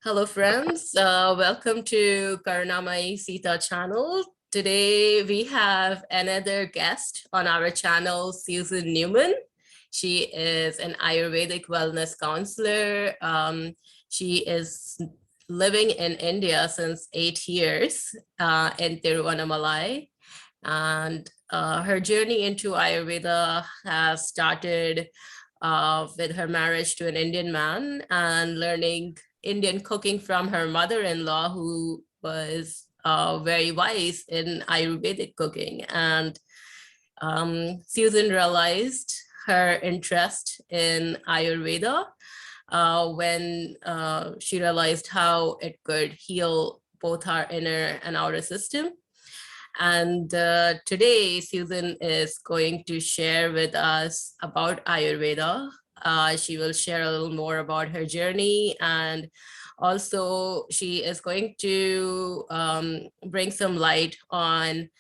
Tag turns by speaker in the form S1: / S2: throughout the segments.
S1: Hello, friends. Welcome to Karunamai Sita channel. Today, we have another guest on our channel, Susan Newman. She is an Ayurvedic wellness counselor. She is living in India since 8 years in Tiruvannamalai. And her journey into Ayurveda has started with her marriage to an Indian man and learning Indian cooking from her mother-in-law, who was very wise in Ayurvedic cooking. And Susan realized her interest in Ayurveda when she realized how it could heal both our inner and outer system. And today, Susan is going to share with us about Ayurveda. She will share a little more about her journey, and also she is going to bring some light on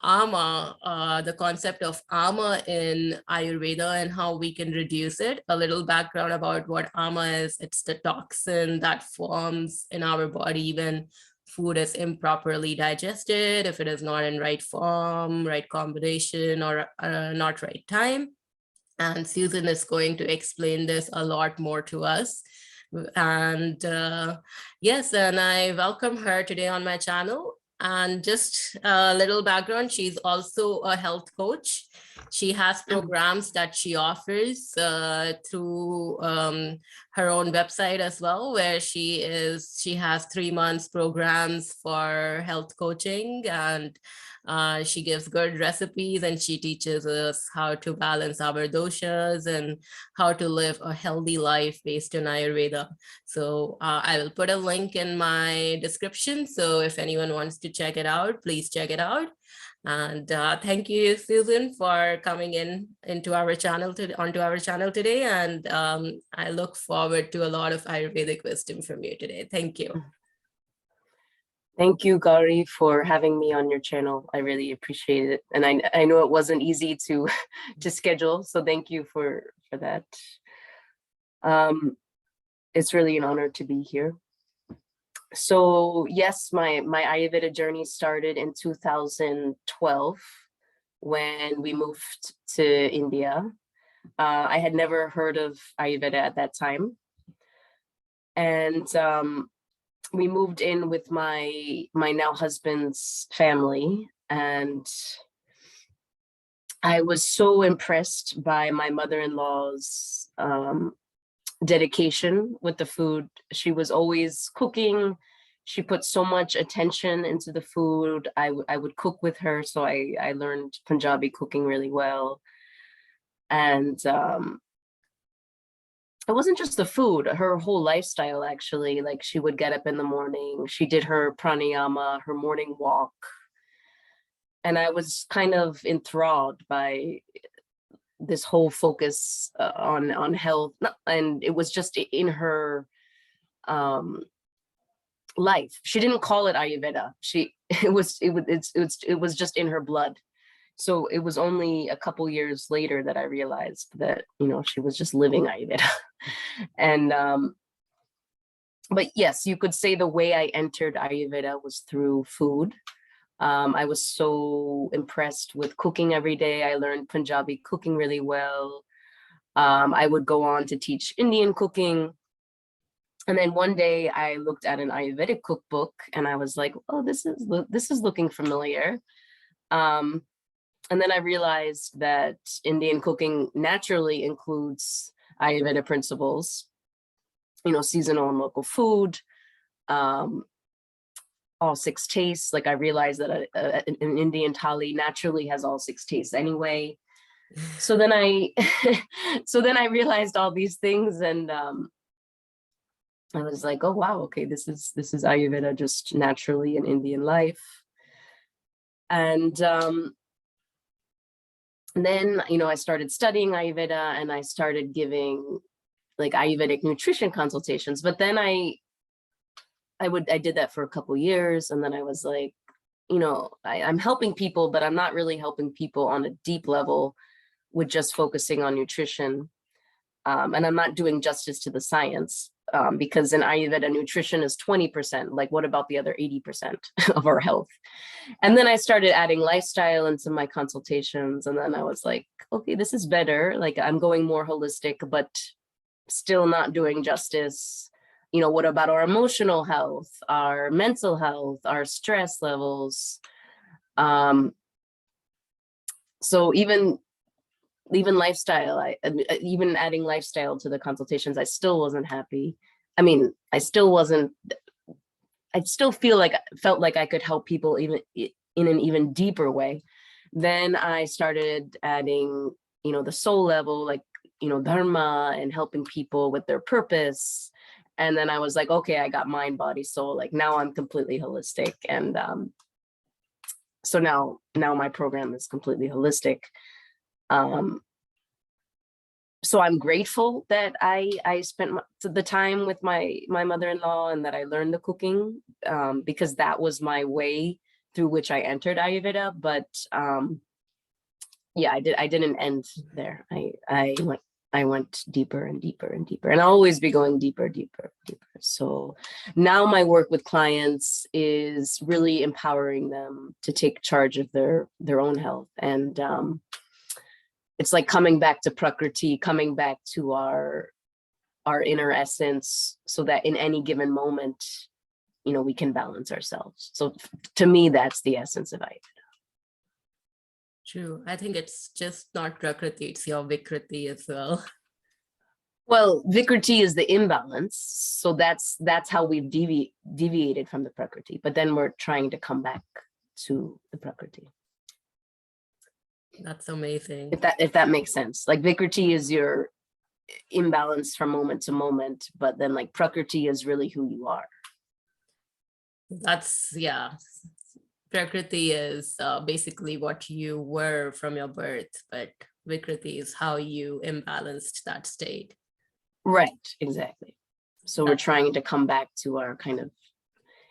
S1: ama, the concept of ama in Ayurveda and how we can reduce it. A little background about what ama is. It's the toxin that forms in our body when food is improperly digested, if it is not in right form, right combination, or not right time. And Susan is going to explain this a lot more to us. And yes, and I welcome her today on my channel. And just a little background, she's also a health coach. She has programs that she offers through her own website as well, where she has 3 months programs for health coaching, and she gives good recipes, and she teaches us how to balance our doshas and how to live a healthy life based on Ayurveda. So I will put a link in my description. So if anyone wants to check it out, please check it out. And thank you, Susan, for coming onto our channel today. And I look forward to a lot of Ayurvedic wisdom from you today. Thank you.
S2: Thank you, Gauri, for having me on your channel. I really appreciate it. And I know it wasn't easy to schedule, so thank you for that. It's really an honor to be here. So yes, my Ayurveda journey started in 2012 when we moved to India. I had never heard of Ayurveda at that time. And we moved in with my now husband's family, and I was so impressed by my mother-in-law's dedication with the food. She was always cooking. She put so much attention into the food. I would cook with her, so I learned Punjabi cooking really well. And it wasn't just the food, her whole lifestyle, actually. Like, she would get up in the morning, she did her pranayama, her morning walk. And I was kind of enthralled by this whole focus on health. And it was just in her life. She didn't call it Ayurveda. It was just in her blood. So it was only a couple years later that I realized that, she was just living Ayurveda. And, but yes, you could say the way I entered Ayurveda was through food. I was so impressed with cooking every day. I learned Punjabi cooking really well. I would go on to teach Indian cooking. And then one day I looked at an Ayurvedic cookbook and I was like, oh, this is looking familiar. And then I realized that Indian cooking naturally includes Ayurveda principles, seasonal and local food, all 6 tastes. Like, I realized that an Indian thali naturally has all 6 tastes anyway. So then I realized all these things, and I was like, oh wow, okay, this is Ayurveda just naturally in Indian life. And then, I started studying Ayurveda, and I started giving like Ayurvedic nutrition consultations. But then I did that for a couple years, and then I was like, I'm helping people, but I'm not really helping people on a deep level with just focusing on nutrition. And I'm not doing justice to the science. because in Ayurveda, nutrition is 20%. Like, what about the other 80% of our health? And then I started adding lifestyle into my consultations. And then I was like, okay, this is better. Like, I'm going more holistic, but still not doing justice. You know, what about our emotional health, our mental health, our stress levels? So even lifestyle, even adding lifestyle to the consultations, I still wasn't happy. I mean, I still felt like I could help people even in an even deeper way. Then I started adding, you know, the soul level, like, you know, dharma and helping people with their purpose. And then I was like, okay, I got mind, body, soul. Like, now I'm completely holistic. And so now my program is completely holistic. So I'm grateful that I spent the time with my mother-in-law, and that I learned the cooking, because that was my way through which I entered Ayurveda. But yeah, I didn't end there. I went deeper and deeper and deeper, and I'll always be going deeper, deeper, deeper. So now my work with clients is really empowering them to take charge of their own health. And it's like coming back to Prakriti, coming back to our inner essence, so that in any given moment, you know, we can balance ourselves. So to me, that's the essence of Ayurveda.
S1: True. I think it's just not Prakriti, it's your Vikriti as well.
S2: Well, Vikriti is the imbalance. So that's how we've deviated from the Prakriti. But then we're trying to come back to the Prakriti.
S1: That's amazing.
S2: If that makes sense. Like, Vikriti is your imbalance from moment to moment, but then like Prakriti is really who you are.
S1: That's, yeah. Prakriti is basically what you were from your birth, but Vikriti is how you imbalanced that state.
S2: Right, exactly. So we're trying to come back to our kind of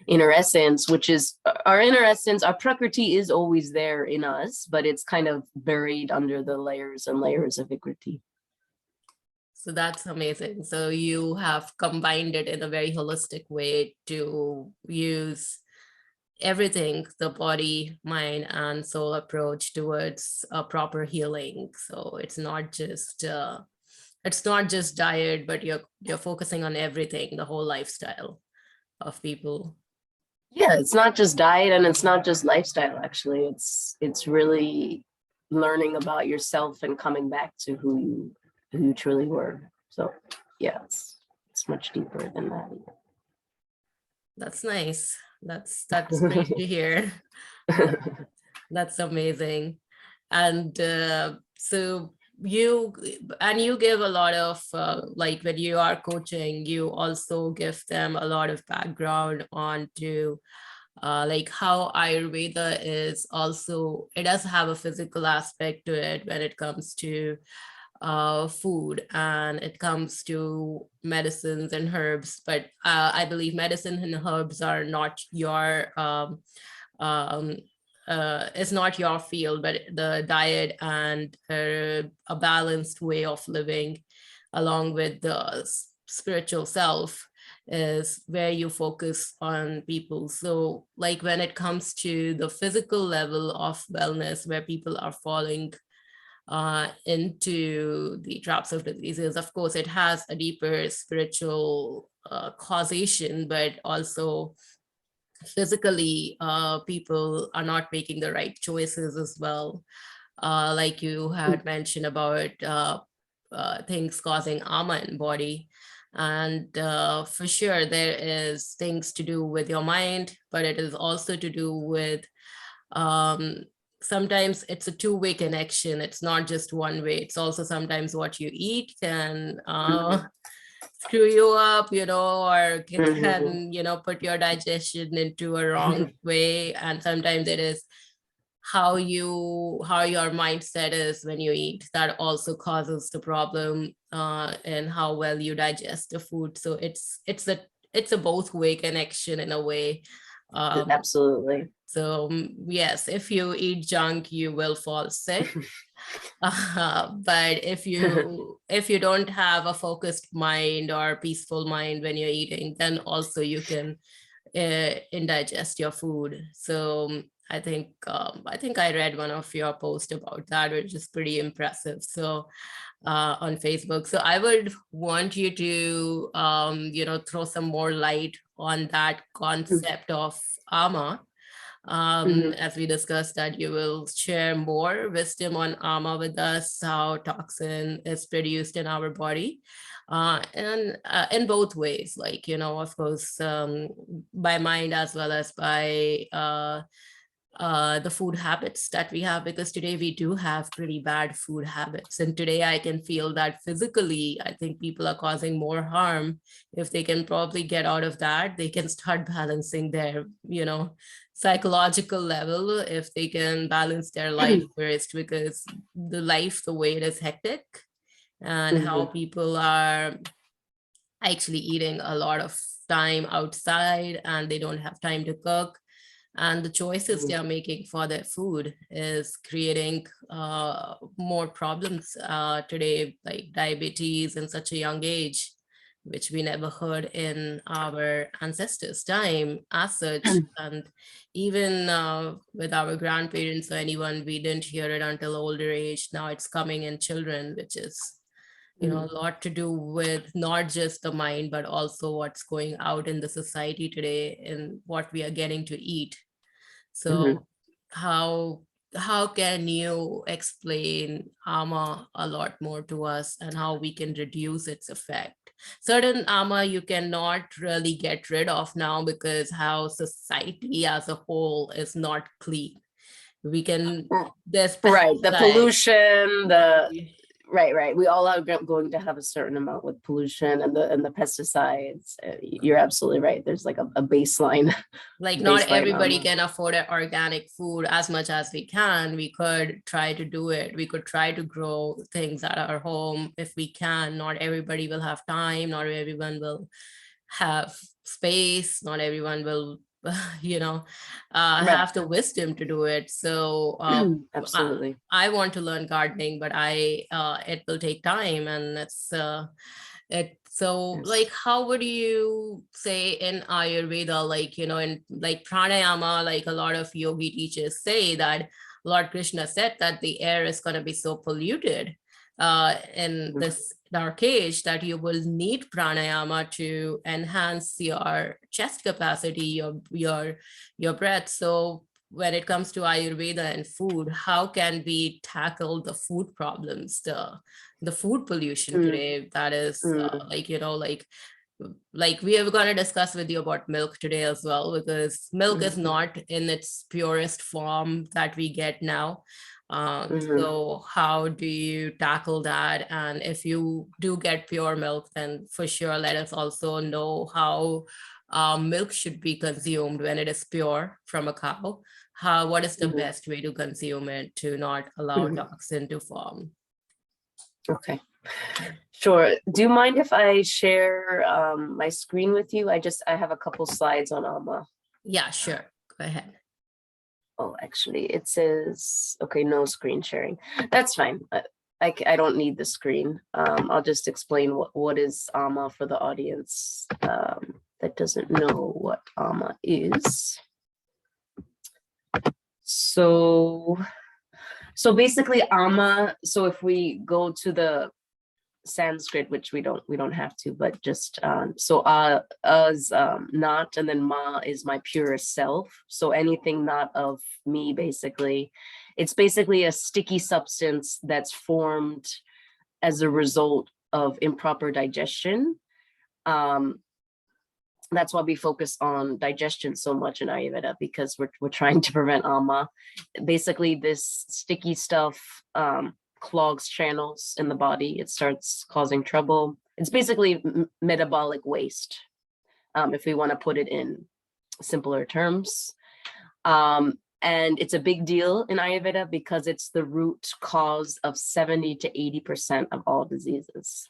S2: inner essence, which is our inner essence. Our Prakriti is always there in us, but it's kind of buried under the layers and layers of Vikriti.
S1: So that's amazing. So you have combined it in a very holistic way to use everything, the body, mind, and soul approach towards a proper healing. So it's not just diet, but you're focusing on everything, the whole lifestyle of people.
S2: Yeah, it's not just diet, and it's not just lifestyle. Actually, it's really learning about yourself and coming back to who you truly were. So yeah, it's much deeper than that.
S1: That's nice. That's great to hear. That's amazing. And so you give a lot of like, when you are coaching, you also give them a lot of background onto like how Ayurveda is also, it does have a physical aspect to it when it comes to food, and it comes to medicines and herbs. But I believe medicine and herbs are not your is not your field, but the diet and a balanced way of living along with the spiritual self is where you focus on people. So like, when it comes to the physical level of wellness, where people are falling into the traps of diseases, of course it has a deeper spiritual causation, but also physically people are not making the right choices as well. Like you had mentioned about things causing ama in body, and for sure there is things to do with your mind, but it is also to do with sometimes it's a two-way connection. It's not just one way. It's also sometimes what you eat can screw you up, or can, put your digestion into a wrong way. And sometimes it is how your mindset is when you eat, that also causes the problem and how well you digest the food. So it's a both way connection in a way.
S2: Absolutely.
S1: So yes, if you eat junk, you will fall sick. But if you don't have a focused mind or peaceful mind when you're eating, then also you can indigest your food. So I think I read one of your posts about that, which is pretty impressive. So on Facebook. So I would want you to throw some more light on that concept of ama. As we discussed, that you will share more wisdom on ama with us, how toxin is produced in our body, and in both ways, like, of course, by mind as well as by the food habits that we have, because today we do have pretty bad food habits. And today I can feel that physically, I think people are causing more harm. If they can probably get out of that, they can start balancing their, psychological level, if they can balance their life first, because the way it is hectic, and how people are actually eating a lot of time outside and they don't have time to cook, and the choices they are making for their food is creating more problems today, like diabetes in such a young age, which we never heard in our ancestors' time as such. And even with our grandparents or anyone, we didn't hear it until older age. Now it's coming in children, which is a lot to do with not just the mind, but also what's going out in the society today and what we are getting to eat. So how can you explain ama a lot more to us, and how we can reduce its effect? Certain ama you cannot really get rid of now, because how society as a whole is not clean. We can, there's
S2: Right, the pollution,
S1: pesticides.
S2: right. We all are going to have a certain amount with pollution and the pesticides. You're absolutely right. There's like a baseline.
S1: Like not
S2: baseline
S1: everybody can afford organic food as much as we can. We could try to do it. We could try to grow things at our home if we can. Not everybody will have time. Not everyone will have space. Not everyone will have the wisdom to do it. So
S2: Absolutely.
S1: I want to learn gardening, but it will take time, and it's it so
S2: Yes.
S1: like, how would you say in Ayurveda, like, in like pranayama, like a lot of yogi teachers say that Lord Krishna said that the air is going to be so polluted in this dark age that you will need pranayama to enhance your chest capacity, your breath. So when it comes to Ayurveda and food, how can we tackle the food problems, the food pollution today, that is like we are going to discuss with you about milk today as well, because milk is not in its purest form that we get now. So how do you tackle that? And if you do get pure milk, then for sure let us also know how milk should be consumed when it is pure from a cow. What is the best way to consume it to not allow toxin to form?
S2: Okay, sure. Do you mind if I share my screen with you? I have a couple slides on ama.
S1: Yeah, sure. Go ahead.
S2: Oh, actually, it says, okay, no screen sharing. That's fine. I don't need the screen. I'll just explain what is ama for the audience that doesn't know what ama is. So basically ama, so if we go to the Sanskrit, which we don't have to, but just so is not, and then ma is my purest self. So anything not of me, basically, it's basically a sticky substance that's formed as a result of improper digestion. That's why we focus on digestion so much in Ayurveda, because we're trying to prevent ama. Basically, this sticky stuff clogs channels in the body. It starts causing trouble. It's basically metabolic waste, if we want to put it in simpler terms. And it's a big deal in Ayurveda because it's the root cause of 70 to 80% of all diseases.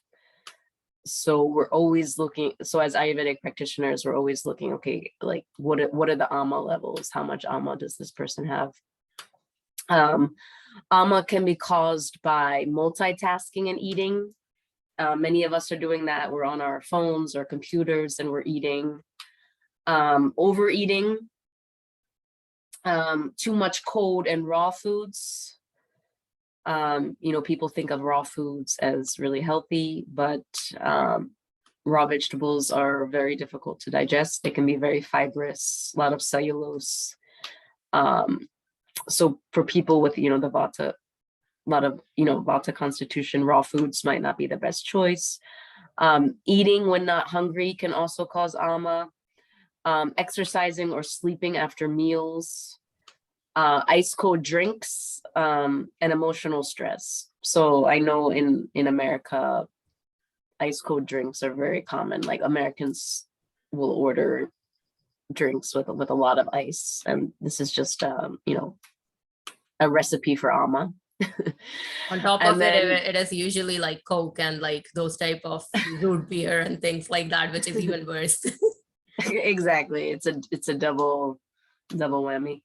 S2: So we're always looking, so as Ayurvedic practitioners, we're always looking, okay, like what are the ama levels? How much ama does this person have? Ama can be caused by multitasking and eating. Many of us are doing that. We're on our phones or computers and we're eating. Overeating, too much cold and raw foods. People think of raw foods as really healthy, but raw vegetables are very difficult to digest. They can be very fibrous, a lot of cellulose. So for people with, the Vata, a lot of, Vata constitution, raw foods might not be the best choice. Eating when not hungry can also cause ama. Exercising or sleeping after meals. Ice cold drinks, and emotional stress. So I know in America, ice cold drinks are very common. Like Americans will order drinks with a lot of ice, and this is just a recipe for ama.
S1: On top
S2: And
S1: of
S2: then,
S1: it is usually like Coke and like those type of root beer and things like that, which is even worse.
S2: exactly, it's a double whammy.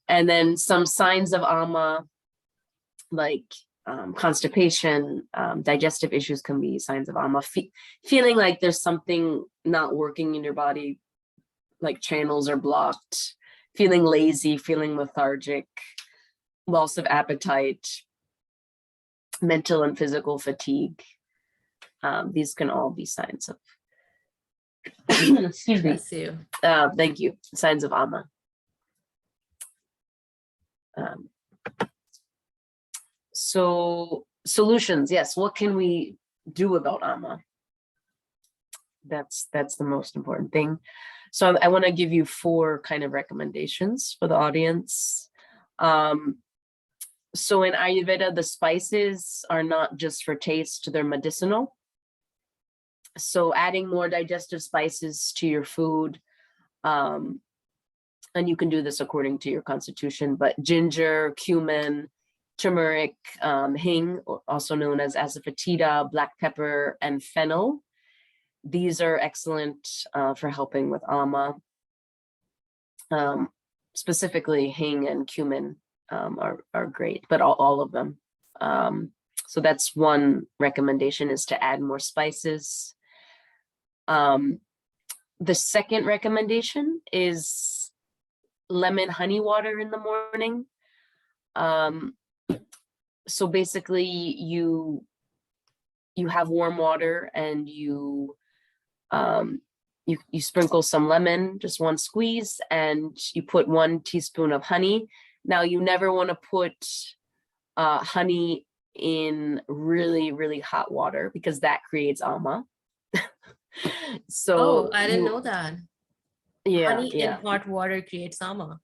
S2: And then some signs of ama, like constipation, digestive issues can be signs of ama. Feeling like there's something not working in your body, like channels are blocked, feeling lazy, feeling lethargic, loss of appetite, mental and physical fatigue. These can all be signs of excuse me.
S1: Bless you.
S2: Thank you. Signs of ama. So solutions, yes. What can we do about ama? That's the most important thing. So I want to give you 4 kind of recommendations for the audience. So in Ayurveda, the spices are not just for taste, they're medicinal. So adding more digestive spices to your food, and you can do this according to your constitution, but ginger, cumin, turmeric, hing, also known as asafoetida, black pepper, and fennel. These are excellent for helping with ama. Specifically, hing and cumin are great, but all of them. So that's one recommendation, is to add more spices. The second recommendation is lemon honey water in the morning. So basically you have warm water and you sprinkle some lemon, just 1 squeeze, and you put 1 teaspoon of honey. Now you never want to put honey in really, really hot water, because that creates ama. So
S1: I didn't know that.
S2: Yeah,
S1: Honey in hot water creates ama.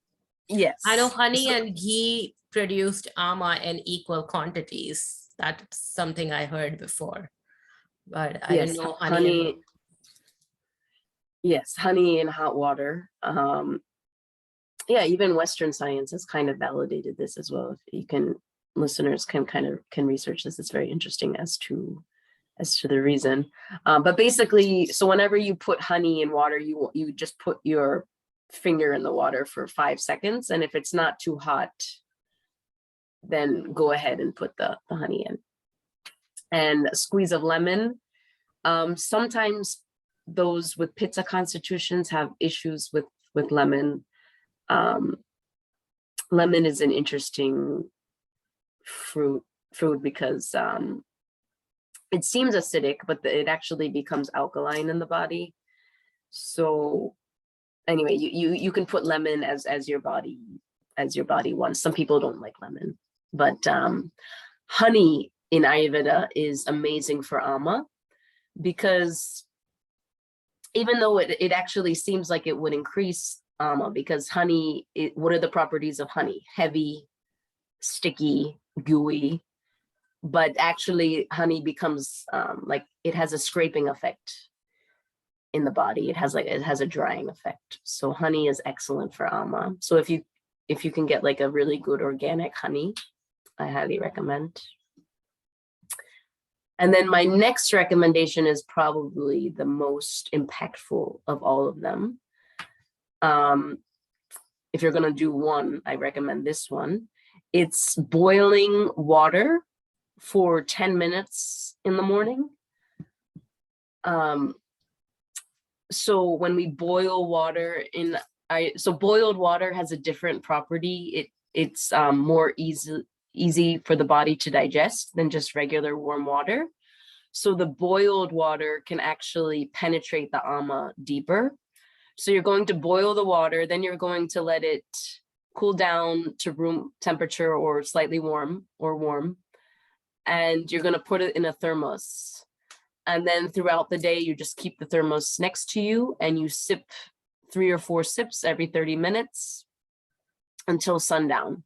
S2: yes.
S1: I know honey and ghee produced ama in equal quantities. That's something I heard before, but I didn't know honey.
S2: Yes, honey in hot water. Yeah, even Western science has kind of validated this as well. Listeners can research this. It's very interesting as to the reason. But basically, so whenever you put honey in water, you just put your finger in the water for 5 seconds, and if it's not too hot, then go ahead and put the honey in. And a squeeze of lemon. Sometimes those with pitta constitutions have issues with lemon. Lemon is an interesting fruit because it seems acidic, but it actually becomes alkaline in the body. So anyway, you can put lemon as your body wants. Some people don't like lemon, but honey in Ayurveda is amazing for ama, because even though it actually seems like it would increase ama, because honey, what are the properties of honey? Heavy, sticky, gooey. But actually honey becomes like it has a scraping effect in the body. It has a drying effect. So honey is excellent for ama. So if you can get like a really good organic honey, I highly recommend. And then my next recommendation is probably the most impactful of all of them. If you're going to do one, I recommend this one. It's boiling water for 10 minutes in the morning. So when we boil water so boiled water has a different property. It's more easy for the body to digest than just regular warm water. So the boiled water can actually penetrate the ama deeper. So you're going to boil the water, then you're going to let it cool down to room temperature or slightly warm or warm. And you're going to put it in a thermos. And then throughout the day, you just keep the thermos next to you and you sip 3 or 4 sips every 30 minutes until sundown.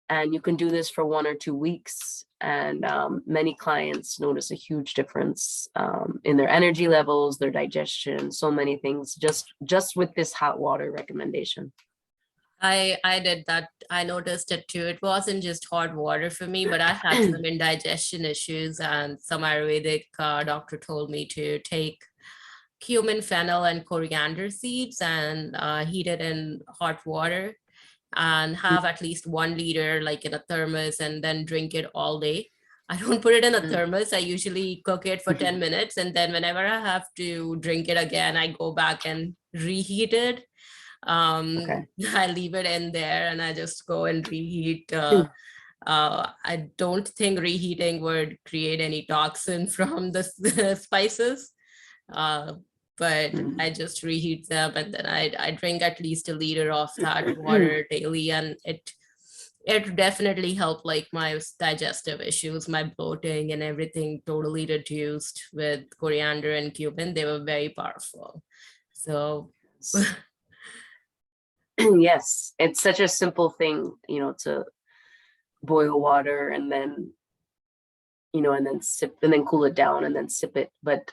S2: And you can do this for 1 or 2 weeks. And many clients notice a huge difference in their energy levels, their digestion, so many things, just with this hot water recommendation.
S1: I did that. I noticed it too. It wasn't just hot water for me, but I had some indigestion issues, and some Ayurvedic doctor told me to take cumin, fennel, and coriander seeds and heat it in hot water and have at least 1 liter like in a thermos and then drink it all day. I don't put it in a thermos. I usually cook it for 10 minutes, and then whenever I have to drink it again, I go back and reheat it.
S2: Okay.
S1: I leave it in there and I just go and reheat. I don't think reheating would create any toxin from the spices, but I just reheat them, and then I drink at least 1 liter of that water daily, and it definitely helped like my digestive issues, my bloating and everything totally reduced with coriander and cumin. They were very powerful. So
S2: yes, it's such a simple thing, to boil water and then, and then sip and then cool it down and then sip it. But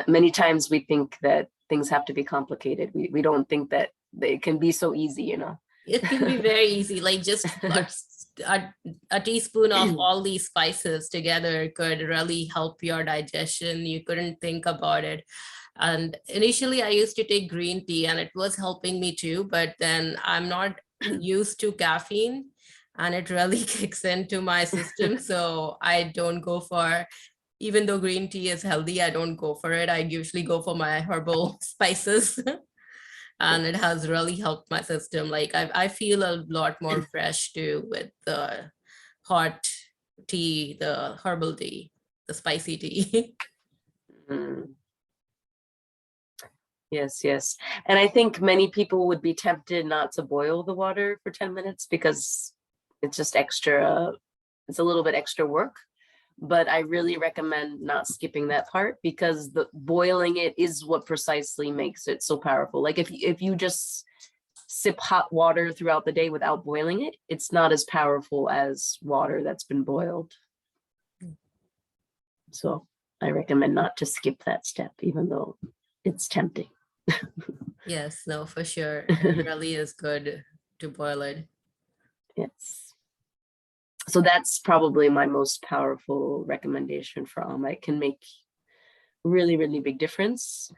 S2: many times we think that things have to be complicated. We don't think that they can be so easy,
S1: It can be very easy, like just a teaspoon of all these spices together could really help your digestion. You couldn't think about it. And initially I used to take green tea and it was helping me too, but then I'm not used to caffeine and it really kicks into my system. So I don't go for, even though green tea is healthy, I don't go for it. I usually go for my herbal spices. And it has really helped my system. Like I feel a lot more fresh too with the hot tea, the herbal tea, the spicy tea.
S2: Yes, yes. And I think many people would be tempted not to boil the water for 10 minutes because it's just extra, it's a little bit extra work. But I really recommend not skipping that part because the boiling it is what precisely makes it so powerful. Like if you just sip hot water throughout the day without boiling it, it's not as powerful as water that's been boiled. So I recommend not to skip that step, even though it's tempting.
S1: Yes, no, for sure. It really is good to boil it.
S2: Yes. So that's probably my most powerful recommendation for Alma. It can make really, really big difference.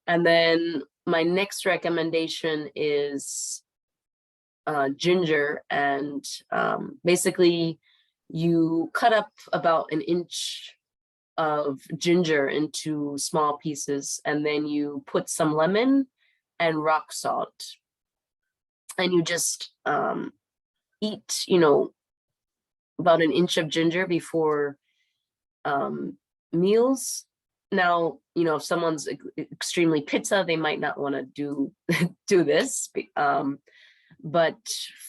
S2: And then my next recommendation is ginger. And basically you cut up about 1 inch of ginger into small pieces, and then you put some lemon and rock salt, and you just eat, about 1 inch of ginger before meals. Now, if someone's extremely pitta, they might not want to do this, but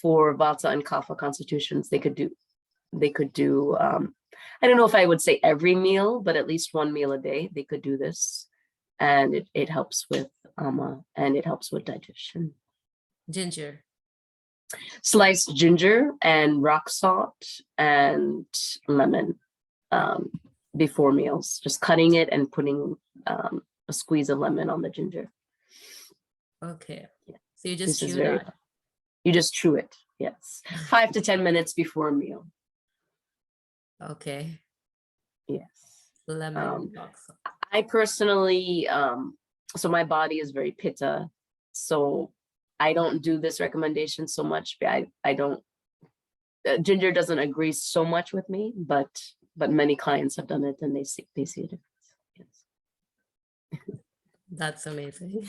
S2: for vata and kapha constitutions, they could do I don't know if I would say every meal, but at least 1 meal a day, they could do this. And it helps with ama and it helps with digestion.
S1: Ginger.
S2: Sliced ginger and rock salt and lemon before meals, just cutting it and putting a squeeze of lemon on the ginger.
S1: Okay. Yeah. So you just chew that.
S2: You just chew it. Yes. 5 to 10 minutes before a meal.
S1: Okay.
S2: Yes.
S1: Lemon rock salt.
S2: I personally, so my body is very pitta, so I don't do this recommendation so much. I don't, ginger doesn't agree so much with me, but many clients have done it and they see a difference. Yes.
S1: That's amazing.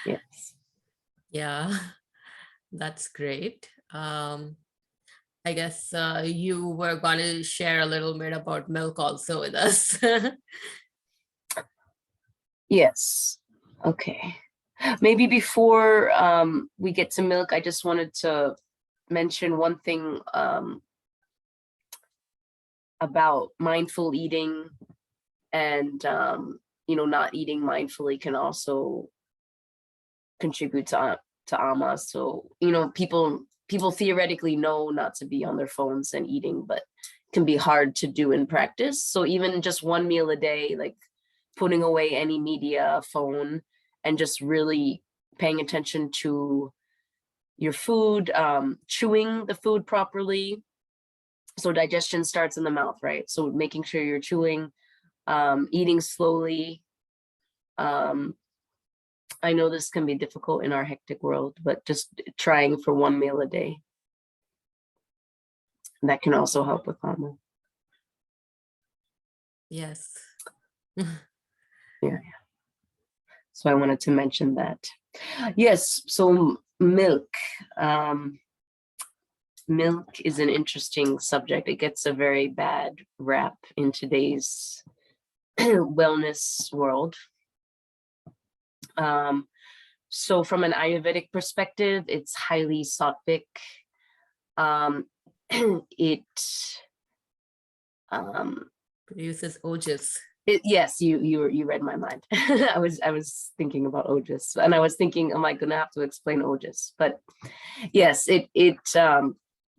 S2: Yes.
S1: Yeah, that's great. I guess you were going to share a little bit about milk also with us.
S2: Yes. Okay. Maybe before we get to milk, I just wanted to mention one thing about mindful eating, and not eating mindfully can also contribute to ama. So people theoretically know not to be on their phones and eating, but it can be hard to do in practice. So even just one meal a day, like putting away any media, phone, and just really paying attention to your food, chewing the food properly. So digestion starts in the mouth, right? So making sure you're chewing, eating slowly. I know this can be difficult in our hectic world, but just trying for one meal a day. That can also help with ama.
S1: Yes.
S2: Yeah. So I wanted to mention that. Yes, so milk. Milk is an interesting subject. It gets a very bad rap in today's wellness world. So from an Ayurvedic perspective, it's highly sattvic. It
S1: Produces ojas.
S2: yes, you read my mind. I was thinking about ojas, and I was thinking, am I gonna have to explain ojas? But yes, it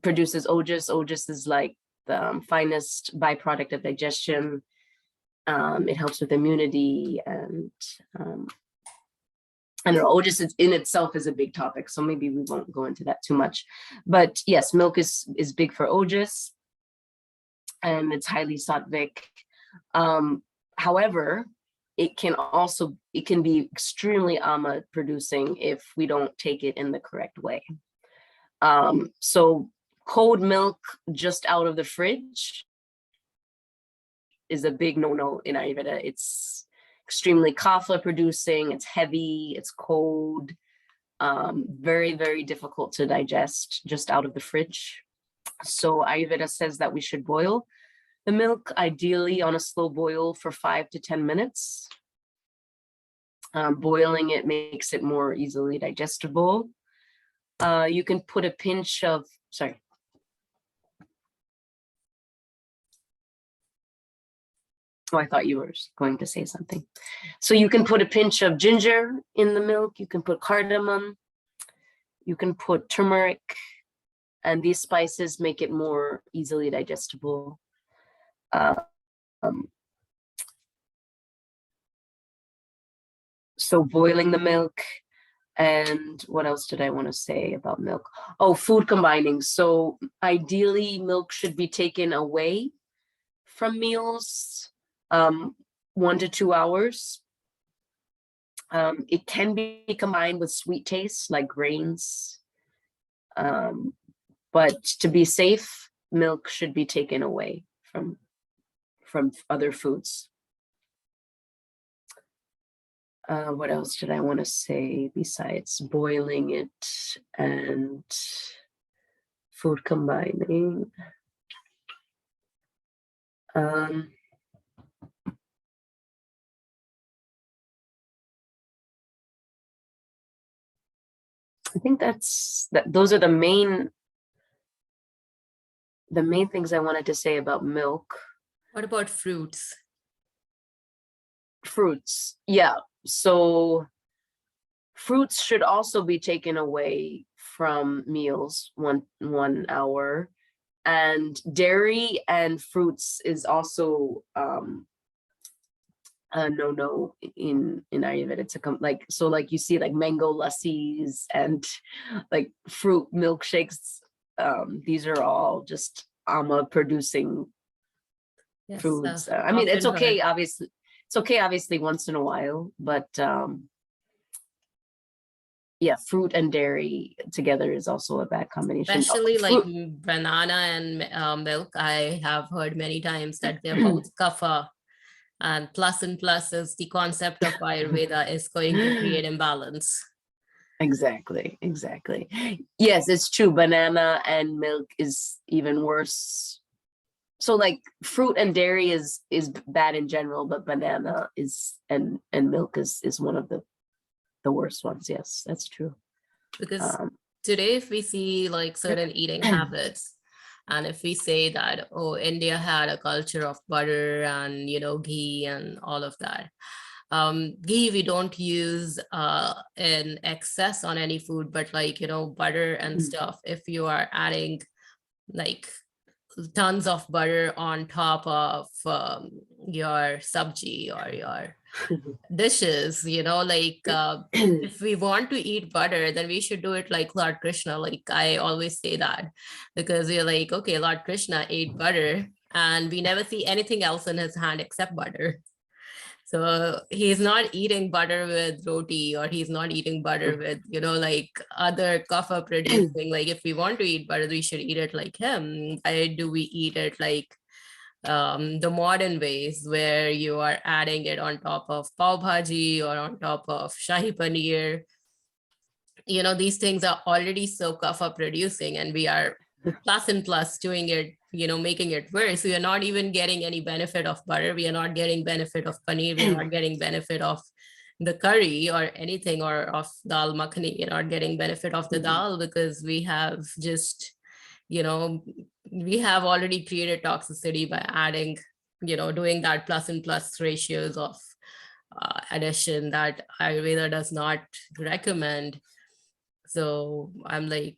S2: produces ojas. Ojas is like the finest byproduct of digestion. It helps with immunity, and I don't know, ojas in itself is a big topic, so maybe we won't go into that too much. But yes, milk is big for ojas, and it's highly sattvic. However, it can be extremely ama producing if we don't take it in the correct way. So cold milk just out of the fridge is a big no-no in Ayurveda. It's extremely kapha producing, it's heavy, it's cold, very, very difficult to digest just out of the fridge. So Ayurveda says that we should boil the milk, ideally on a slow boil for 5 to 10 minutes. Boiling it makes it more easily digestible. You can put a pinch of, sorry. Oh, I thought you were going to say something. So you can put a pinch of ginger in the milk. You can put cardamom. You can put turmeric. And these spices make it more easily digestible. So boiling the milk. And what else did I want to say about milk? Oh, food combining. So ideally, milk should be taken away from meals, 1 to 2 hours. It can be combined with sweet taste like grains. But to be safe, milk should be taken away from other foods. What else did I want to say besides boiling it and food combining? I think those are the main things I wanted to say about milk.
S1: What about fruits?
S2: Fruits, yeah. So fruits should also be taken away from meals 1 hour, and dairy and fruits is also no in Ayurveda to come, like, so like you see like mango lassis and like fruit milkshakes. These are all just ama producing
S1: Yes,
S2: foods. I mean,
S1: often
S2: it's
S1: heard.
S2: okay, obviously once in a while, but yeah, fruit and dairy together is also a bad combination.
S1: Especially like
S2: Fruit,
S1: banana and milk. I have heard many times that they're both kapha, and plus is the concept of Ayurveda is going to create imbalance.
S2: exactly. Yes, it's true. Banana and milk is even worse. So like fruit and dairy is bad in general, but banana is and milk is one of the worst ones. Yes, that's true.
S1: Because today, if we see like certain eating habits, and if we say that, oh, India had a culture of butter and, ghee and all of that. Ghee we don't use in excess on any food, but like, butter and stuff, if you are adding like tons of butter on top of your sabji or your dishes, like if we want to eat butter, then we should do it like Lord Krishna. Like I always say that, because you're like, okay, Lord Krishna ate butter and we never see anything else in his hand except butter. So he's not eating butter with roti, or he's not eating butter with, like other kapha producing. Like if we want to eat butter, we should eat it like him. Why do we eat it like the modern ways, where you are adding it on top of pav bhaji or on top of shahi paneer? These things are already so kapha producing, and we are plus and plus doing it, making it worse. We are not even getting any benefit of butter. We are not getting benefit of paneer. We are not getting benefit of the curry or anything, or of dal makhani. We are not getting benefit of the dal, because we have just, we have already created toxicity by adding, doing that plus and plus ratios of addition that Ayurveda does not recommend. So I'm like,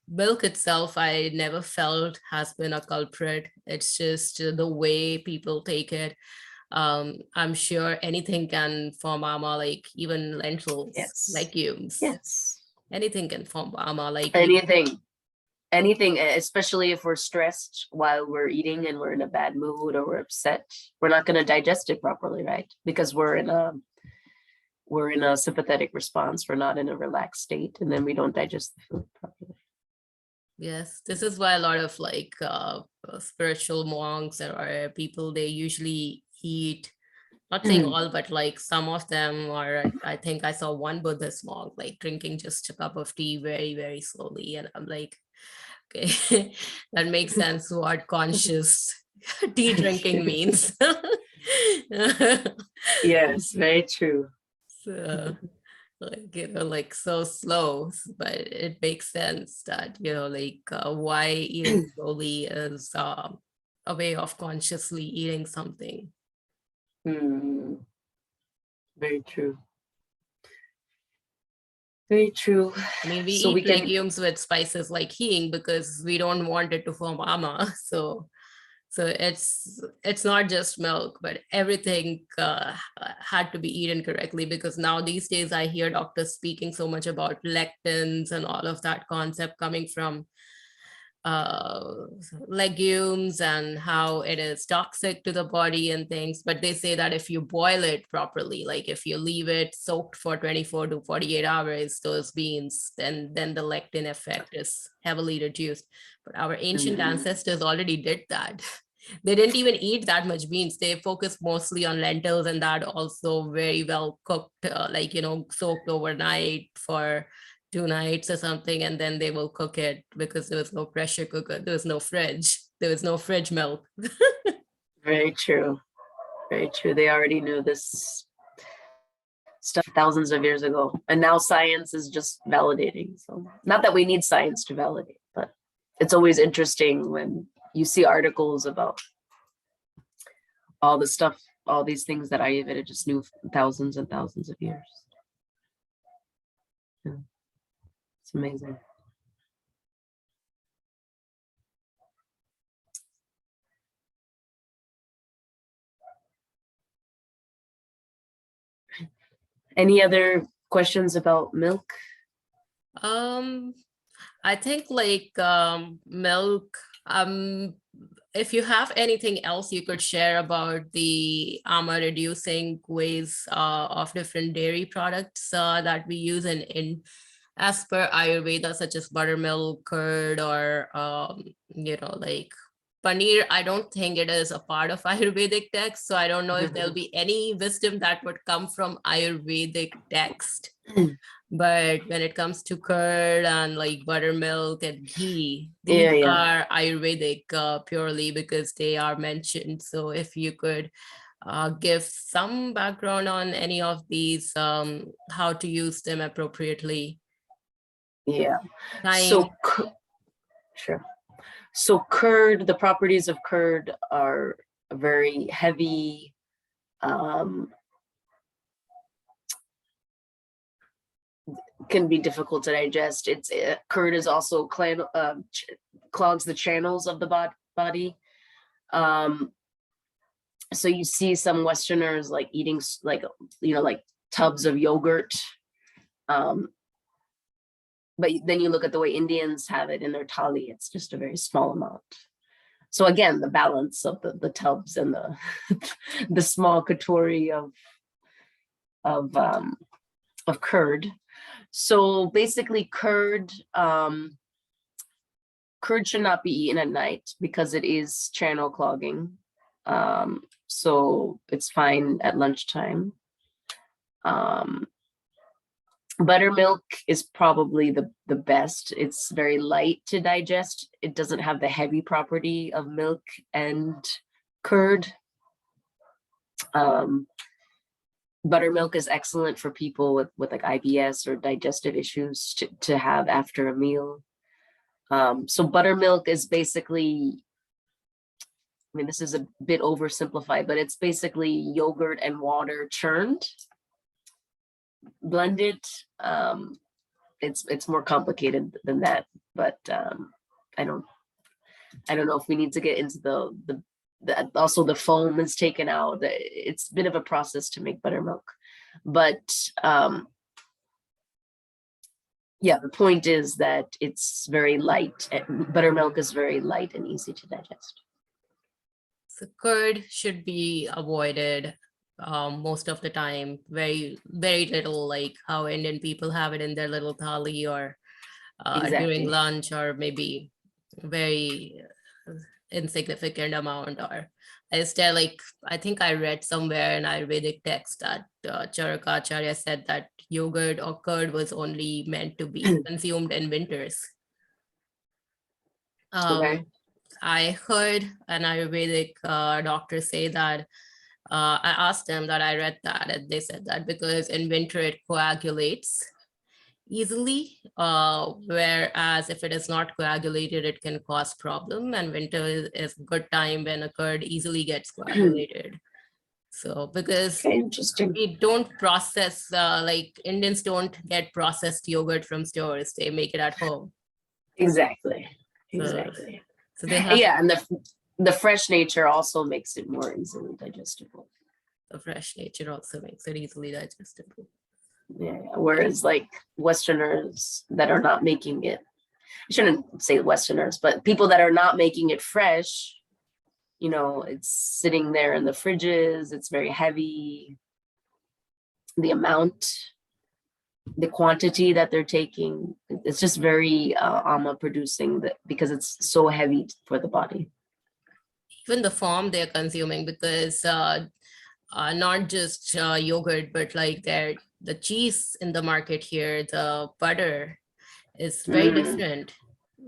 S1: milk itself, I never felt has been a culprit. It's just the way people take it. I'm sure anything can form ama, like even lentils, legumes.
S2: Yes.
S1: Anything can form ama, like
S2: anything, especially if we're stressed while we're eating and we're in a bad mood or we're upset, we're not going to digest it properly, right? Because we're in a sympathetic response. We're not in a relaxed state, and then we don't digest the food properly.
S1: Yes, this is why a lot of like spiritual monks or people, they usually eat, not saying all, but like some of them, or I think I saw one Buddhist monk like drinking just a cup of tea very, very slowly. And I'm like, okay, that makes sense what conscious tea drinking means.
S2: Yes, very true.
S1: So, like, like so slow, but it makes sense that, like why eating slowly is a way of consciously eating something.
S2: Very true. Very true.
S1: I mean, we
S2: So
S1: eat
S2: we can
S1: legumes with spices like hing because we don't want it to form ama. So it's not just milk, but everything had to be eaten correctly, because now these days I hear doctors speaking so much about lectins and all of that concept coming from legumes and how it is toxic to the body and things. But they say that if you boil it properly, like if you leave it soaked for 24 to 48 hours, those beans, then the lectin effect is heavily reduced. But our ancient ancestors already did that. They didn't even eat that much beans. They focused mostly on lentils, and that also very well cooked, like, soaked overnight for 2 nights or something, and then they will cook it, because there was no pressure cooker, there was no fridge, there was no fridge milk.
S2: Very true. Very true. They already knew this stuff thousands of years ago, and now science is just validating. So not that we need science to validate, but it's always interesting when you see articles about all the stuff, all these things that Ayurveda just knew thousands and thousands of years. Yeah. It's amazing. Any other questions about milk?
S1: I think like milk, if you have anything else you could share about the AMA reducing ways of different dairy products that we use in as per Ayurveda, such as buttermilk, curd, or like paneer. I don't think it is a part of Ayurvedic text, so I don't know if there'll be any wisdom that would come from Ayurvedic text. But when it comes to curd and like buttermilk and ghee, these are Ayurvedic purely because they are mentioned. So if you could give some background on any of these, how to use them appropriately.
S2: So sure. So curd, the properties of curd are very heavy, can be difficult to digest. Curd is also clogs the channels of the body. So you see some Westerners like eating like tubs of yogurt. But then you look at the way Indians have it in their thali, it's just a very small amount. So again, the balance of the tubs and the the small katori of curd. So basically curd should not be eaten at night because it is channel clogging. So it's fine at lunchtime. Buttermilk is probably the best. It's very light to digest. It doesn't have the heavy property of milk and curd. Buttermilk is excellent for people with like IBS or digestive issues to have after a meal. So buttermilk is basically, I mean, this is a bit oversimplified, but it's basically yogurt and water churned, blended. It's more complicated than that, but I don't know if we need to get into the also the foam is taken out. It's a bit of a process to make buttermilk, but yeah, the point is that it's very light. Buttermilk is very light and easy to digest.
S1: So curd should be avoided most of the time. Very, very little, like how Indian people have it in their little thali or during lunch, or maybe very insignificant amount. Or is there, like, I think I read somewhere in Ayurvedic text that Charakacharya said that yogurt or curd was only meant to be consumed in winters. I heard an Ayurvedic doctor say that, I asked them that, I read that, and they said that because in winter it coagulates easily, whereas if it is not coagulated, it can cause problem, and winter is a good time when a curd easily gets coagulated. So because we don't process, like Indians don't get processed yogurt from stores, they make it at home.
S2: Exactly.
S1: So they have,
S2: and the fresh nature also makes it more easily digestible.
S1: The fresh nature also makes it easily digestible.
S2: Yeah, whereas like Westerners that are not making it, I shouldn't say Westerners, but people that are not making it fresh, it's sitting there in the fridges, it's very heavy. The amount, the quantity that they're taking, it's just very ama producing, that because it's so heavy for the body.
S1: Even the form they're consuming, because not just yogurt, but like the cheese in the market here, the butter is very different.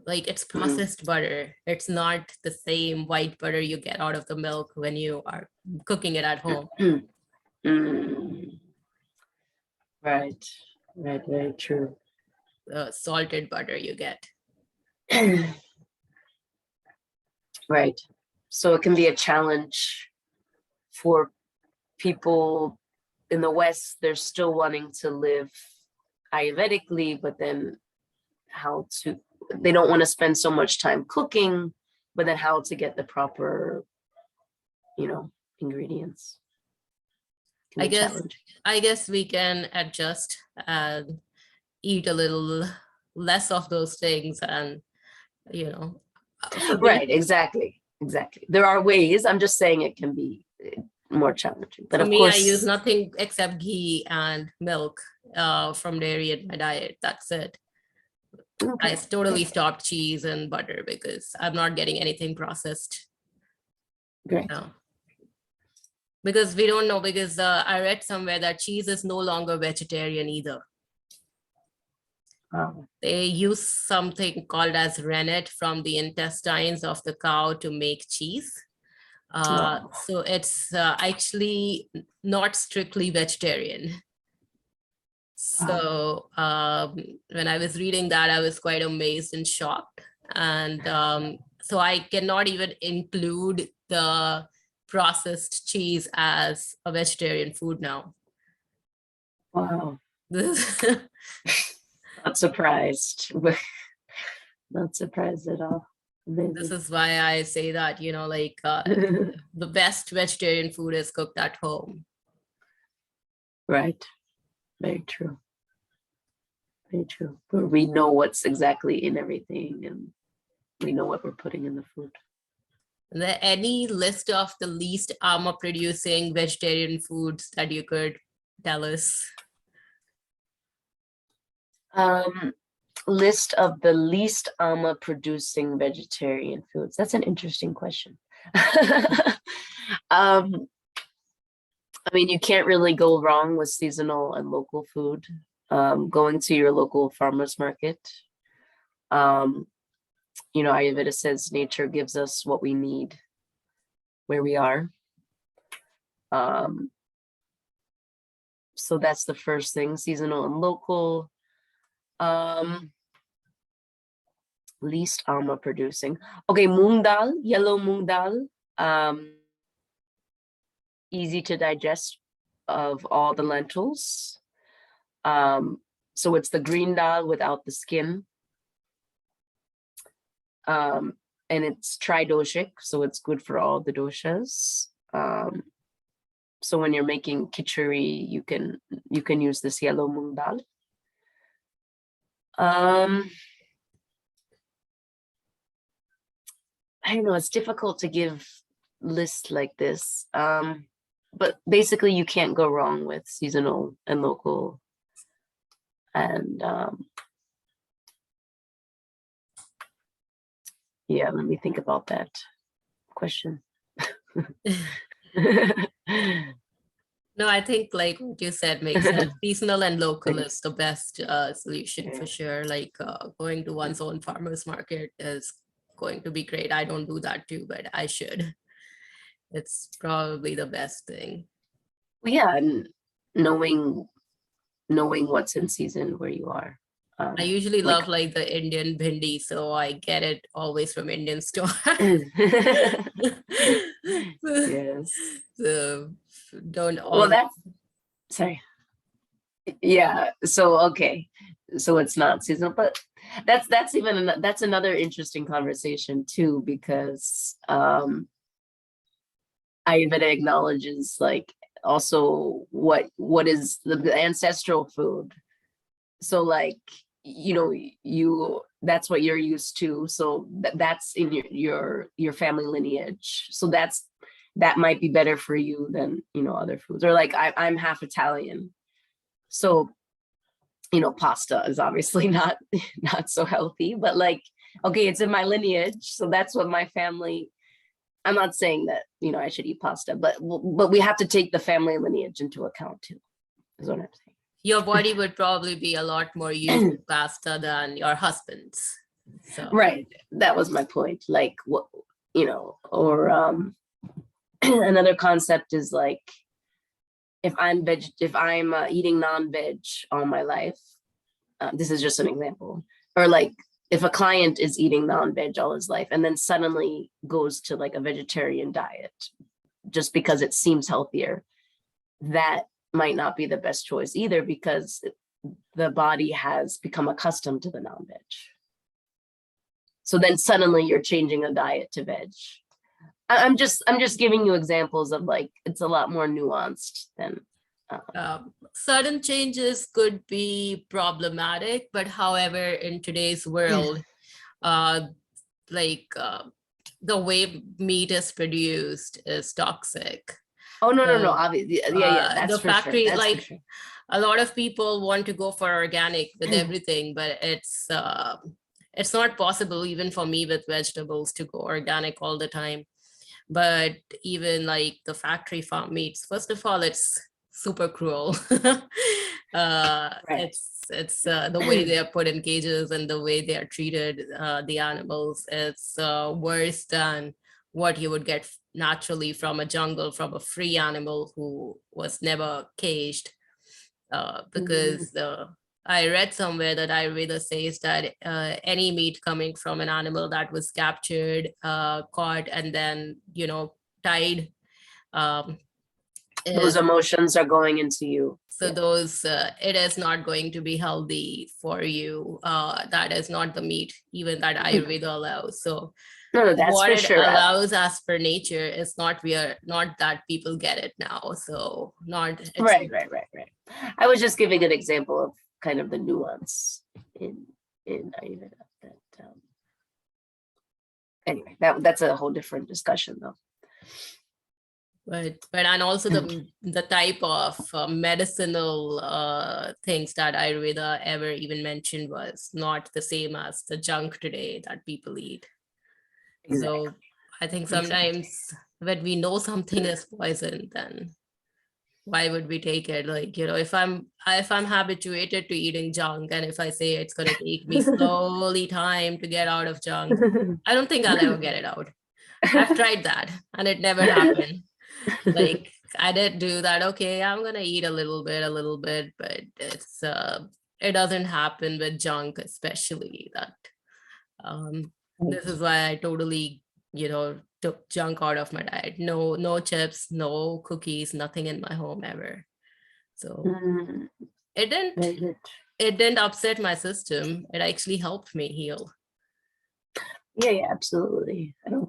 S1: Like it's processed butter. It's not the same white butter you get out of the milk when you are cooking it at home.
S2: Right, very true.
S1: The salted butter you get.
S2: Right. So it can be a challenge for people in the West. They're still wanting to live Ayurvedically, but then they don't want to spend so much time cooking, but then how to get the proper, ingredients.
S1: I guess we can adjust and eat a little less of those things, and
S2: right, exactly. exactly. There are ways. I'm just saying it can be more challenging. But
S1: For
S2: of
S1: me, I use
S2: course,
S1: nothing except ghee and milk from dairy in my diet. That's it. I
S2: okay.
S1: totally stopped cheese and butter because I'm not getting anything processed
S2: Great.
S1: now. Because we don't know, because I read somewhere that cheese is no longer vegetarian either. They use something called as rennet from the intestines of the cow to make cheese.
S2: Wow.
S1: So it's actually not strictly vegetarian. So when I was reading that, I was quite amazed and shocked. And so I cannot even include the processed cheese as a vegetarian food now.
S2: Wow.
S1: This
S2: Not surprised. Not surprised at all. Amazing.
S1: is why I say that, like the best vegetarian food is cooked at home.
S2: Right. Very true. Very true. Where we know what's exactly in everything and we know what we're putting in the food.
S1: Is there any list of the least armor producing vegetarian foods that you could tell us?
S2: List of the least AMA producing vegetarian foods. That's an interesting question. I mean, you can't really go wrong with seasonal and local food. Going to your local farmer's market. Ayurveda says nature gives us what we need where we are. So that's the first thing, seasonal and local. Least AMA producing. Okay, moong dal, yellow moong dal. Easy to digest of all the lentils. So it's the green dal without the skin. And it's tridoshic, so it's good for all the doshas. So when you're making khichdi, you can use this yellow moong dal. I don't know, it's difficult to give lists like this. But basically you can't go wrong with seasonal and local. And yeah, let me think about that question.
S1: No, I think like what you said makes sense. Seasonal and local is the best solution for sure. Like going to one's own farmer's market is going to be great. I don't do that too, but I should. It's probably the best thing.
S2: Well, yeah, and knowing what's in season where you are.
S1: I usually love like the Indian bhindi, so I get it always from Indian store.
S2: Yes.
S1: So don't
S2: Well, sorry. Yeah. So okay. So it's not seasonal, but that's another interesting conversation too, because Ayurveda acknowledges like also what is the ancestral food. So like that's what you're used to, so that's in your family lineage, so that might be better for you than other foods. Or like I'm half Italian, so pasta is obviously not so healthy, but like okay, it's in my lineage, so that's what my family. I'm not saying that I should eat pasta, but we have to take the family lineage into account too, is what I'm saying.
S1: Your body would probably be a lot more used to pasta than your husband's. So
S2: right, that was my point. Like what or another concept is like if I'm eating non-veg all my life, this is just an example, or like if a client is eating non-veg all his life and then suddenly goes to like a vegetarian diet just because it seems healthier, that might not be the best choice either, because the body has become accustomed to the non-veg. So then suddenly you're changing a diet to veg. I'm just giving you examples of like it's a lot more nuanced than
S1: certain changes could be problematic, but however, in today's world, the way meat is produced is toxic.
S2: Oh, no,
S1: So
S2: obviously. Yeah,
S1: the
S2: that's for sure.
S1: factory,
S2: That's for
S1: like
S2: sure.
S1: a lot of people want to go for organic with everything, but it's not possible even for me with vegetables to go organic all the time. But even like the factory farm meats, first of all, it's super cruel.
S2: Right.
S1: It's the way they are put in cages and the way they are treated, the animals. It's worse than what you would get naturally from a jungle, from a free animal who was never caged. Because I read somewhere that Ayurveda says that any meat coming from an animal that was captured, caught, and then, tied, um,
S2: Those
S1: is
S2: emotions are going into you.
S1: so those it is not going to be healthy for you. That is not the meat even that Ayurveda allows. So
S2: No, that's
S1: what
S2: for
S1: it
S2: sure.
S1: allows as per nature is not, we are not that people get it now. So not it's
S2: Right. I was just giving an example of kind of the nuance in Ayurveda. That anyway, that's a whole different discussion, though.
S1: but and also the type of medicinal things that Ayurveda ever even mentioned was not the same as the junk today that people eat.
S2: Exactly.
S1: So I think sometimes when we know something is poison, then why would we take it? Like, if I'm habituated to eating junk, and if I say it's going to take me slowly time to get out of junk, I don't think I'll ever get it out. I've tried that and it never happened. Like, I did do that. Okay, I'm going to eat a little bit, but it doesn't happen with junk, especially that. This is why I totally, took junk out of my diet. No chips, no cookies, nothing in my home ever. So it didn't upset my system. It actually helped me heal.
S2: Yeah, absolutely. I don't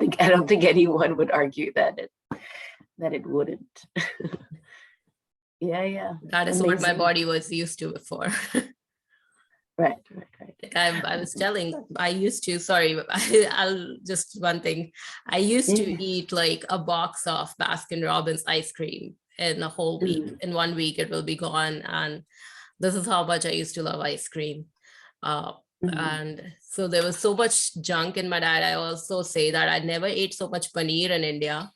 S2: think anyone would argue that it wouldn't. Yeah.
S1: That is what my body was used to before.
S2: Right.
S1: Like I was telling, I used to, sorry, I'll just one thing. I used to eat like a box of Baskin Robbins ice cream in a whole week. In 1 week, it will be gone. And this is how much I used to love ice cream. And so there was so much junk in my diet. I also say that I never ate so much paneer in India.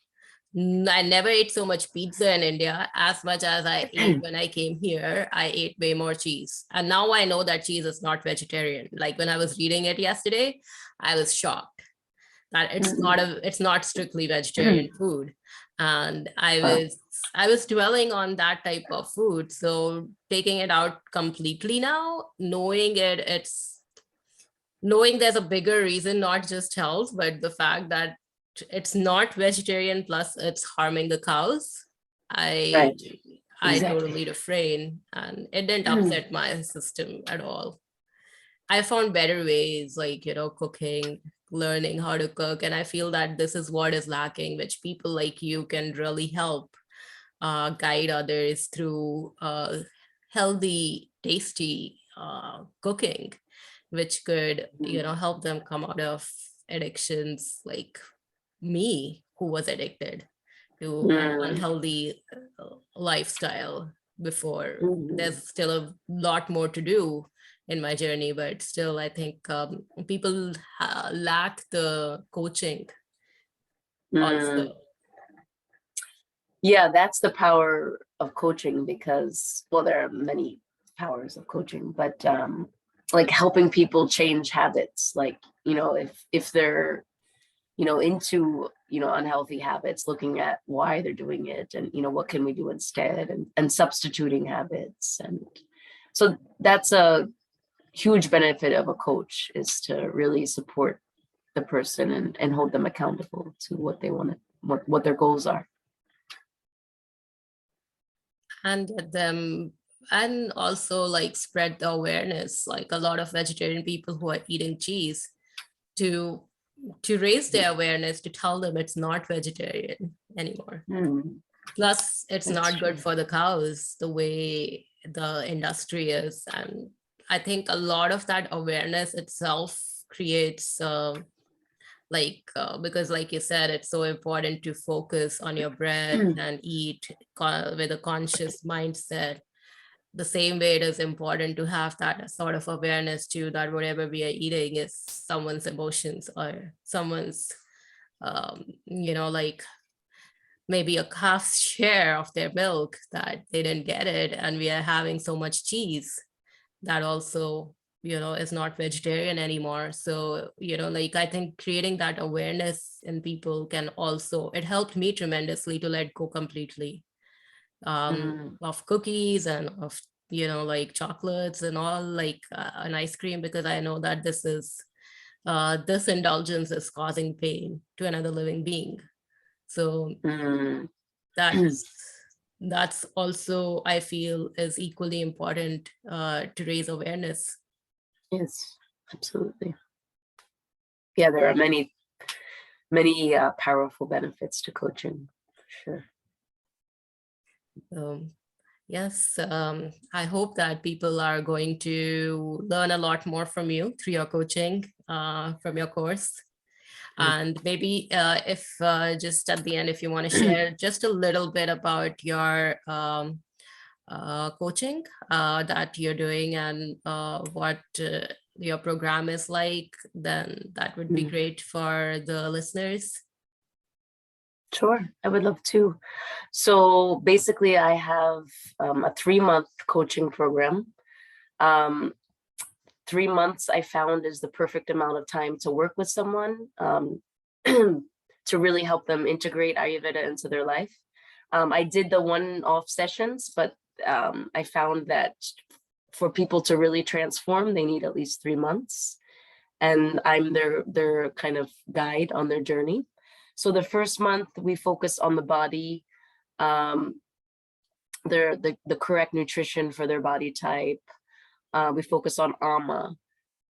S1: I never ate so much pizza in India as much as I ate when I came here. I ate way more cheese. And now I know that cheese is not vegetarian. Like when I was reading it yesterday, I was shocked that it's not strictly vegetarian food. And I was dwelling on that type of food. So taking it out completely now, knowing there's a bigger reason, not just health, but the fact that it's not vegetarian, plus it's harming the cows. I totally refrain, and it didn't upset my system at all. I found better ways, like, cooking, learning how to cook. And I feel that this is what is lacking, which people like you can really help guide others through healthy, tasty cooking, which could, help them come out of addictions, like me, who was addicted to an unhealthy lifestyle before. There's still a lot more to do in my journey, but still I think people lack the coaching also.
S2: Yeah, that's the power of coaching, because, well, there are many powers of coaching, but like helping people change habits, like, if they're into unhealthy habits, looking at why they're doing it, and what can we do instead, and substituting habits. And so that's a huge benefit of a coach, is to really support the person and hold them accountable to what they want to, what their goals are,
S1: and get them, and also like spread the awareness, like a lot of vegetarian people who are eating cheese, to raise their awareness, to tell them it's not vegetarian anymore. Plus it's not good for the cows the way the industry is. And I think a lot of that awareness itself creates because like you said, it's so important to focus on your breath and eat with a conscious mindset. The same way it is important to have that sort of awareness too, that whatever we are eating is someone's emotions or someone's like maybe a half share of their milk that they didn't get it, and we are having so much cheese that also is not vegetarian anymore. So like I think creating that awareness in people can also, it helped me tremendously to let go completely of cookies and of like chocolates and all, like an ice cream, because I know that this indulgence is causing pain to another living being. So that's also, I feel, is equally important to raise awareness.
S2: Yes, absolutely. Yeah, there are many powerful benefits to coaching, for sure.
S1: Yes, I hope that people are going to learn a lot more from you through your coaching, from your course. And maybe if just at the end, if you want to share just a little bit about your coaching that you're doing and what your program is like, then that would be great for the listeners.
S2: Sure, I would love to. So basically, I have a 3-month coaching program. 3 months I found is the perfect amount of time to work with someone, to really help them integrate Ayurveda into their life. I did the one-off sessions, but I found that for people to really transform, they need at least 3 months. And I'm their kind of guide on their journey. So the first month we focus on the body, the correct nutrition for their body type. We focus on ama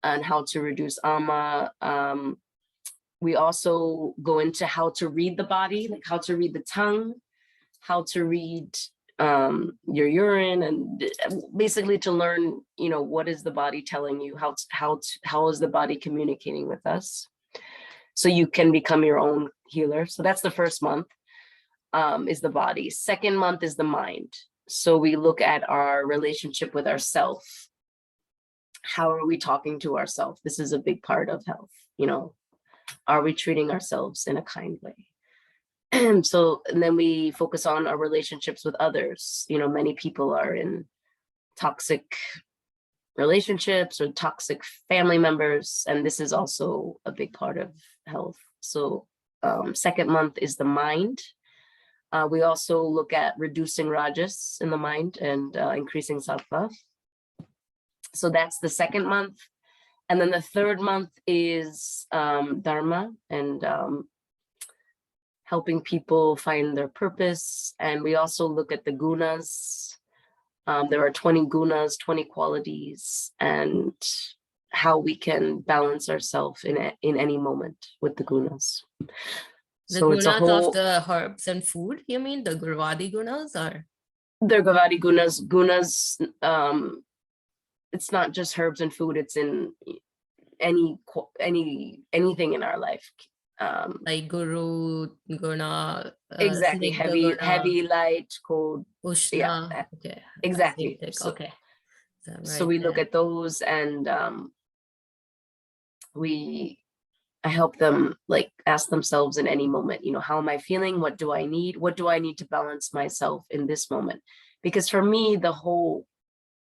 S2: and how to reduce ama. We also go into how to read the body, like how to read the tongue, how to read your urine, and basically to learn, what is the body telling you, how is the body communicating with us, so you can become your own healer. So that's the first month, is the body. Second month is the mind. So we look at our relationship with ourself. How are we talking to ourselves? This is a big part of health. Are we treating ourselves in a kind way? And then we focus on our relationships with others. Many people are in toxic relationships or toxic family members, and this is also a big part of health. So second month is the mind. We also look at reducing rajas in the mind and increasing sattva. So that's the second month. And then the third month is dharma and helping people find their purpose. And we also look at the gunas. There are 20 gunas, 20 qualities, and how we can balance ourselves in any moment with the gunas.
S1: The gunas of the herbs and food, you mean the Gurvadi gunas, or?
S2: They're Gurvadi gunas. Gunas, it's not just herbs and food, it's in anything in our life.
S1: Like Guru, Guna,
S2: exactly, heavy, light, cold,
S1: Ushna.
S2: Yeah,
S1: okay,
S2: exactly.
S1: Okay,
S2: so we look at those, and I help them ask themselves in any moment, how am I feeling? What do I need? What do I need to balance myself in this moment? Because for me, the whole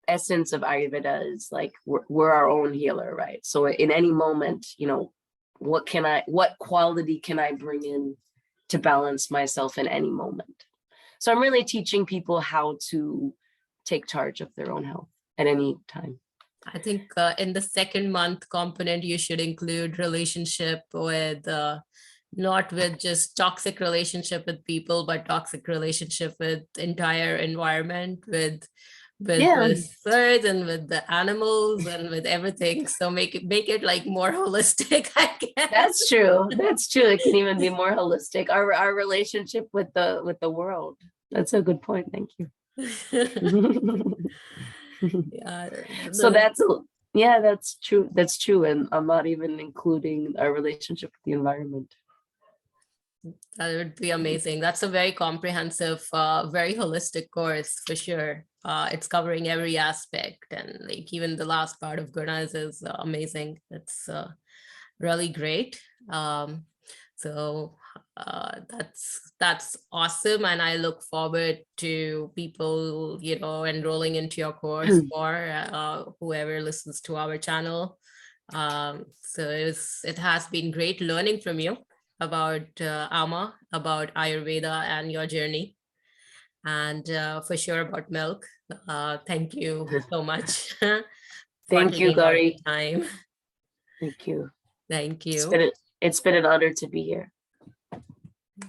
S2: essence of Ayurveda is we're our own healer, right? So in any moment, what quality can I bring in to balance myself in any moment? So I'm really teaching people how to take charge of their own health at any time.
S1: I think in the second month component, you should include relationship with, not with just toxic relationship with people, but toxic relationship with entire environment, with the birds and with the animals and with everything. So make it more holistic, I guess.
S2: That's true. It can even be more holistic. Our relationship with the world. That's a good point. Thank you.
S1: Yeah.
S2: So that's Yeah, that's true. That's true. And I'm not even including our relationship with the environment.
S1: That would be amazing. That's a very comprehensive, very holistic course for sure. It's covering every aspect, and like even the last part of Gunas is amazing. It's really great. So that's awesome, and I look forward to people, enrolling into your course, or whoever listens to our channel. So it has been great learning from you about Ama, about Ayurveda and your journey, and for sure about milk. Thank you so much for
S2: Thank you,
S1: taking out the
S2: Gary.
S1: time.
S2: Thank you.
S1: Thank
S2: It's
S1: you.
S2: been it's been an honor to be here.